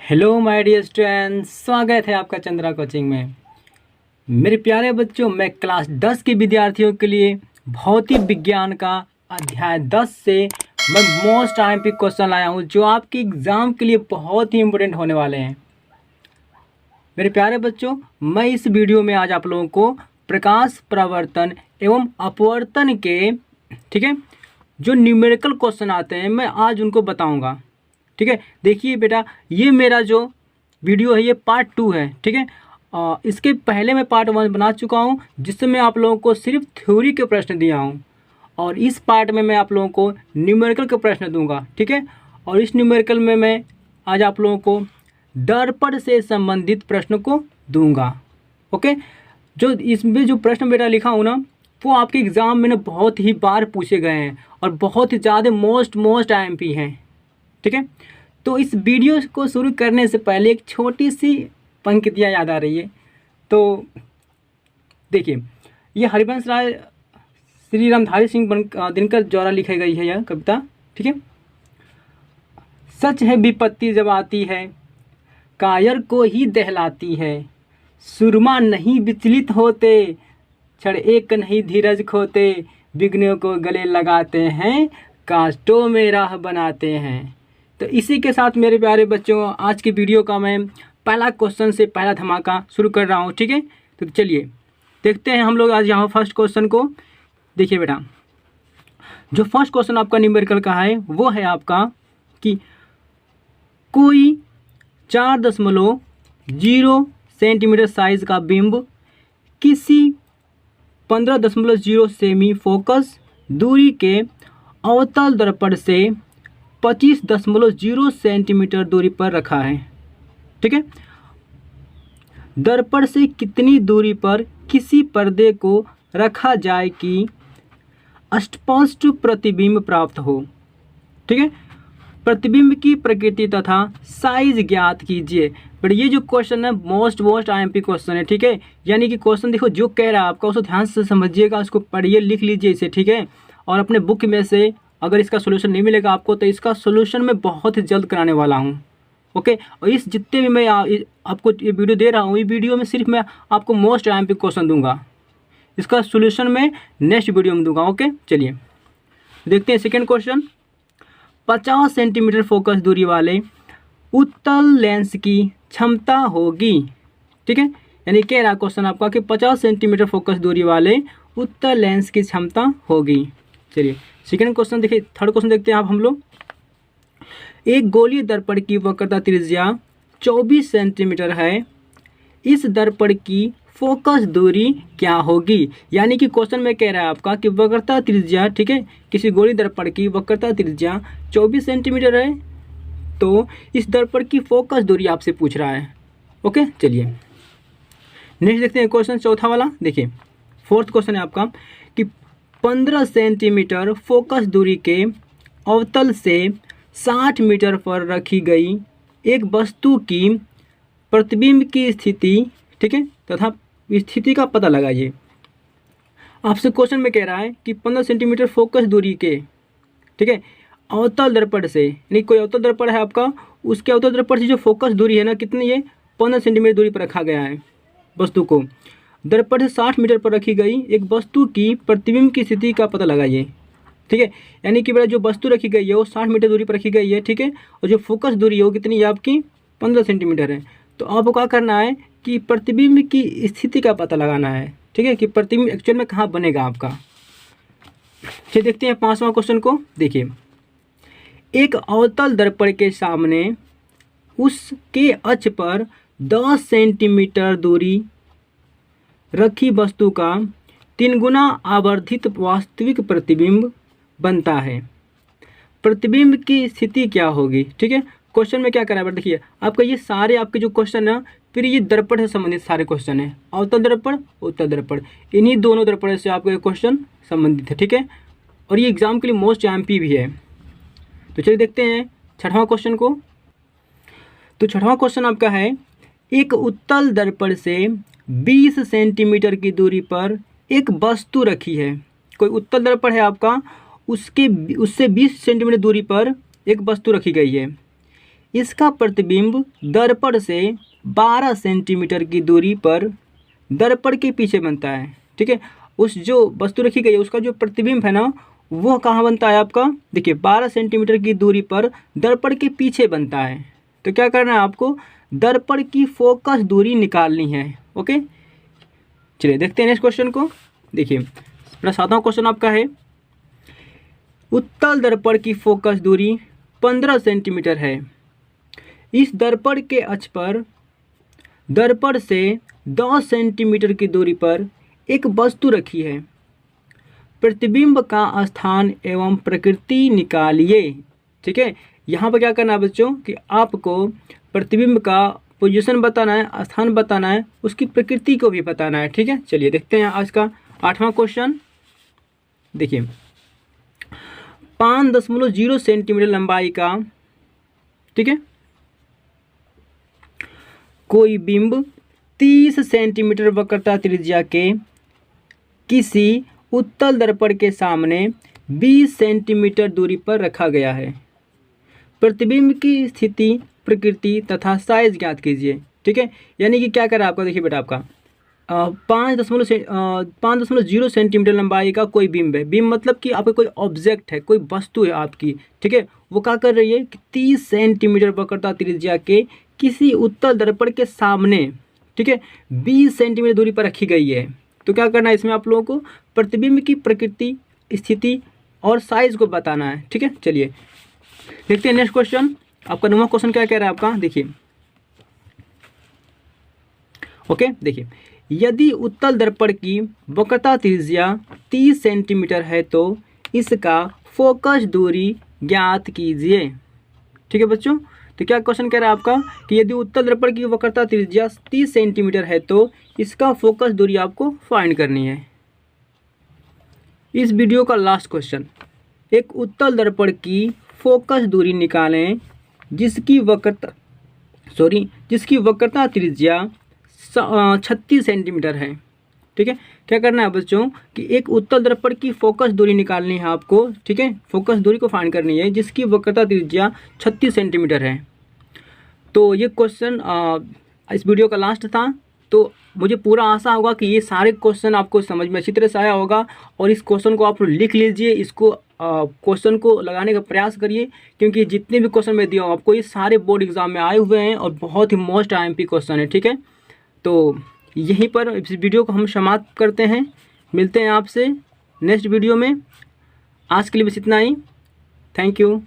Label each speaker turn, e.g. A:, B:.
A: Hello my dear students, स्वागत है आपका चंद्रा कोचिंग में। मेरे प्यारे बच्चों, मैं क्लास 10 के विद्यार्थियों के लिए भौतिक विज्ञान का अध्याय 10 से मैं मोस्ट आईएमपी क्वेश्चन लाया हूं जो आपके एग्ज़ाम के लिए बहुत ही इम्पोर्टेंट होने वाले हैं। मेरे प्यारे बच्चों, मैं इस वीडियो में आज आप लोगों को प्रकाश प्रवर्तन एवं अपवर्तन के जो न्यूमेरिकल क्वेश्चन आते हैं मैं आज उनको बताऊँगा। ठीक है, देखिए बेटा, ये मेरा जो वीडियो है ये पार्ट 2 है। ठीक है, इसके पहले मैं पार्ट 1 बना चुका हूँ जिससे मैं आप लोगों को सिर्फ थ्योरी के प्रश्न दिया हूँ, और इस पार्ट में मैं आप लोगों को न्यूमेरिकल के प्रश्न दूंगा। ठीक है, और इस न्यूमेरिकल में मैं आज आप लोगों को दर्पण से संबंधित प्रश्न को दूंगा। ओके, जो इसमें जो प्रश्न बेटा लिखा हूँ ना वो आपके एग्ज़ाम में ना बहुत ही बार पूछे गए हैं और बहुत ही ज़्यादा मोस्ट आईएमपी हैं। ठीक है, तो इस वीडियो को शुरू करने से पहले एक छोटी सी पंक्तियाँ याद आ रही है। तो देखिए, ये हरिवंश राय श्री रामधारी सिंह दिनकर द्वारा लिखी गई है यह कविता। ठीक है, सच है विपत्ति जब आती है कायर को ही दहलाती है, सुरमा नहीं विचलित होते क्षण एक नहीं धीरज खोते, विघ्नों को गले लगाते हैं कांटों में राह बनाते हैं। तो इसी के साथ मेरे प्यारे बच्चों, आज की वीडियो का मैं पहला क्वेश्चन से पहला धमाका शुरू कर रहा हूँ। ठीक है, तो चलिए देखते हैं हम लोग आज यहाँ फर्स्ट क्वेश्चन को। देखिए बेटा, जो फर्स्ट क्वेश्चन आपका न्यूमेरिकल का है वो है आपका कि कोई 4.0 सेंटीमीटर साइज का बिंब किसी 15.0 सेमी फोकस दूरी के अवतल दर्पण से 25.0 सेंटीमीटर दूरी पर रखा है। ठीक है, दर्पण से कितनी दूरी पर किसी पर्दे को रखा जाए कि अस्पष्ट प्रतिबिंब प्राप्त हो। ठीक है, प्रतिबिंब की प्रकृति तथा साइज ज्ञात कीजिए। बट ये जो क्वेश्चन है मोस्ट आईएमपी क्वेश्चन है। ठीक है, यानी कि क्वेश्चन देखो जो कह रहा है आपका उसको ध्यान से समझिएगा, उसको पढ़िए, लिख लीजिए इसे। ठीक है, और अपने बुक में से अगर इसका सोल्यूशन नहीं मिलेगा आपको तो इसका सोल्यूशन मैं बहुत ही जल्द कराने वाला हूँ। ओके, और इस जितने भी मैं आपको ये वीडियो दे रहा हूँ, ये वीडियो में सिर्फ मैं आपको मोस्ट आईएमपी क्वेश्चन दूंगा, इसका सोल्यूशन मैं नेक्स्ट वीडियो में दूंगा। ओके, चलिए देखते हैं सेकेंड क्वेश्चन। 50 सेंटीमीटर फोकस दूरी वाले उत्तल लेंस की क्षमता होगी। ठीक है, यानी कह रहा क्वेश्चन आपका कि 50 सेंटीमीटर फोकस दूरी वाले उत्तल लेंस की क्षमता होगी। चलिए सेकेंड क्वेश्चन देखिए, थर्ड क्वेश्चन देखते हैं आप हम लोग। एक गोलीय दर्पण की वक्रता त्रिज्या 24 सेंटीमीटर है, इस दर्पण की फोकस दूरी क्या होगी। यानी कि क्वेश्चन में कह रहा है आपका कि वक्रता त्रिज्या, ठीक है, किसी गोलीय दर्पण की वक्रता त्रिज्या 24 सेंटीमीटर है, तो इस दर्पण की फोकस दूरी आपसे पूछ रहा है। ओके, चलिए नेक्स्ट देखते हैं क्वेश्चन चौथा वाला। देखिए फोर्थ क्वेश्चन है आपका कि 15 सेंटीमीटर फोकस दूरी के अवतल से 60 मीटर पर रखी गई एक वस्तु की प्रतिबिंब की स्थिति, ठीक है, तथा स्थिति का पता लगाइए। आपसे क्वेश्चन में कह रहा है कि 15 सेंटीमीटर फोकस दूरी के, ठीक है, अवतल दर्पण से, यानी कोई अवतल दर्पण है आपका, उसके अवतल दर्पण से जो फोकस दूरी है ना कितनी है, 15 सेंटीमीटर दूरी पर रखा गया है वस्तु को। दर्पण से 60 मीटर पर रखी गई एक वस्तु की प्रतिबिंब की स्थिति का पता लगाइए। ठीक है, यानी कि बेटा जो वस्तु रखी गई है वो 60 मीटर दूरी पर रखी गई है। ठीक है, और जो फोकस दूरी है वो कितनी है आपकी, 15 सेंटीमीटर है। तो आपको क्या करना है कि प्रतिबिंब की स्थिति का पता लगाना है। ठीक है, कि प्रतिबिंब एक्चुअल में कहाँ बनेगा आपका। चलिए देखते हैं पांचवा क्वेश्चन को। देखिए, एक अवतल दर्पण के सामने उसके अक्ष पर 10 सेंटीमीटर दूरी रखी वस्तु का 3 गुना आवर्धित वास्तविक प्रतिबिंब बनता है, प्रतिबिंब की स्थिति क्या होगी। ठीक है, क्वेश्चन में क्या करा है देखिए, आपका ये सारे आपके जो क्वेश्चन है फिर ये दर्पण से संबंधित सारे क्वेश्चन है, अवतल दर्पण उत्तल दर्पण, इन्हीं दोनों दर्पण से आपका क्वेश्चन संबंधित है। ठीक है, और ये एग्जाम के लिए मोस्ट आईएमपी भी है। तो चलिए देखते हैं छठवां क्वेश्चन को। तो छठवां क्वेश्चन आपका है, एक उत्तल दर्पण से 20 सेंटीमीटर की दूरी पर एक वस्तु रखी है। कोई उत्तल दर्पण है आपका, उससे 20 सेंटीमीटर दूरी पर एक वस्तु रखी गई है। इसका प्रतिबिंब दर्पण से 12 सेंटीमीटर की दूरी पर दर्पण के पीछे बनता है। ठीक है, उस जो वस्तु रखी गई है उसका जो प्रतिबिंब है ना वो कहाँ बनता है आपका, देखिए 12 सेंटीमीटर की दूरी पर दर्पण के पीछे बनता है। तो क्या करना है आपको, दर्पण की फोकस दूरी निकालनी है। ओके, चलिए देखते हैं नेक्स्ट क्वेश्चन को। देखिए मेरा 7वां क्वेश्चन आपका है, उत्तल दर्पण की फोकस दूरी 15 सेंटीमीटर है। इस दर्पण के अक्ष पर दर्पण से 10 सेंटीमीटर की दूरी पर एक वस्तु रखी है। प्रतिबिंब का स्थान एवं प्रकृति निकालिए। ठीक है, यहाँ पर क्या करना है बच्चों कि आपको प्रतिबिंब का पोजीशन बताना है, स्थान बताना है, उसकी प्रकृति को भी बताना है। ठीक है, चलिए देखते हैं आज का 8वां क्वेश्चन। देखिए 5.0 सेंटीमीटर लंबाई का, ठीक है, कोई बिंब 30 सेंटीमीटर वक्रता त्रिज्या के किसी उत्तल दर्पण के सामने 20 सेंटीमीटर दूरी पर रखा गया है। प्रतिबिंब की स्थिति, प्रकृति तथा साइज ज्ञात कीजिए। ठीक है, यानी कि क्या करा आपका, देखिए बेटा आपका 5.0 सेंटीमीटर लंबाई का कोई बिंब है। बिंब मतलब कि आपका कोई ऑब्जेक्ट है, कोई वस्तु है आपकी। ठीक है, वो क्या कर रही है कि 30 सेंटीमीटर वक्रता त्रिज्या के किसी उत्तल दर्पण के सामने, ठीक है, 20 सेंटीमीटर दूरी पर रखी गई है। तो क्या करना है इसमें आप लोगों को प्रतिबिंब की प्रकृति, स्थिति और साइज को बताना है। ठीक है, चलिए देखते हैं नेक्स्ट क्वेश्चन। आपका 9वां क्वेश्चन क्या कह रहा है आपका, देखिए ओके, देखिए यदि उत्तल दर्पण की वक्रता त्रिज्या 30 सेंटीमीटर है तो इसका फोकस दूरी ज्ञात कीजिए। ठीक है बच्चों, तो क्या क्वेश्चन कह रहा है आपका कि यदि उत्तल दर्पण की वक्रता त्रिज्या 30 सेंटीमीटर है तो इसका फोकस दूरी आपको फाइंड करनी है। इस वीडियो का लास्ट क्वेश्चन, एक उत्तल दर्पण की फोकस दूरी निकालें जिसकी वक्रता त्रिज्या 36 सेंटीमीटर है। ठीक है, क्या करना है बच्चों कि एक उत्तल दर्पण की फोकस दूरी निकालनी है आपको। ठीक है, फोकस दूरी को फाइंड करनी है जिसकी वक्रता त्रिज्या 36 सेंटीमीटर है। तो ये क्वेश्चन इस वीडियो का लास्ट था। तो मुझे पूरा आशा होगा कि ये सारे क्वेश्चन आपको समझ में अच्छी तरह से आया होगा और इस क्वेश्चन को आप लिख लीजिए, इसको क्वेश्चन को लगाने का प्रयास करिए, क्योंकि जितने भी क्वेश्चन मैं दिया हूँ आपको ये सारे बोर्ड एग्जाम में आए हुए हैं और बहुत ही मोस्ट IMP क्वेश्चन है। ठीक है, तो यहीं पर इस वीडियो को हम समाप्त करते हैं। मिलते हैं आपसे नेक्स्ट वीडियो में। आज के लिए बस इतना ही। Thank you.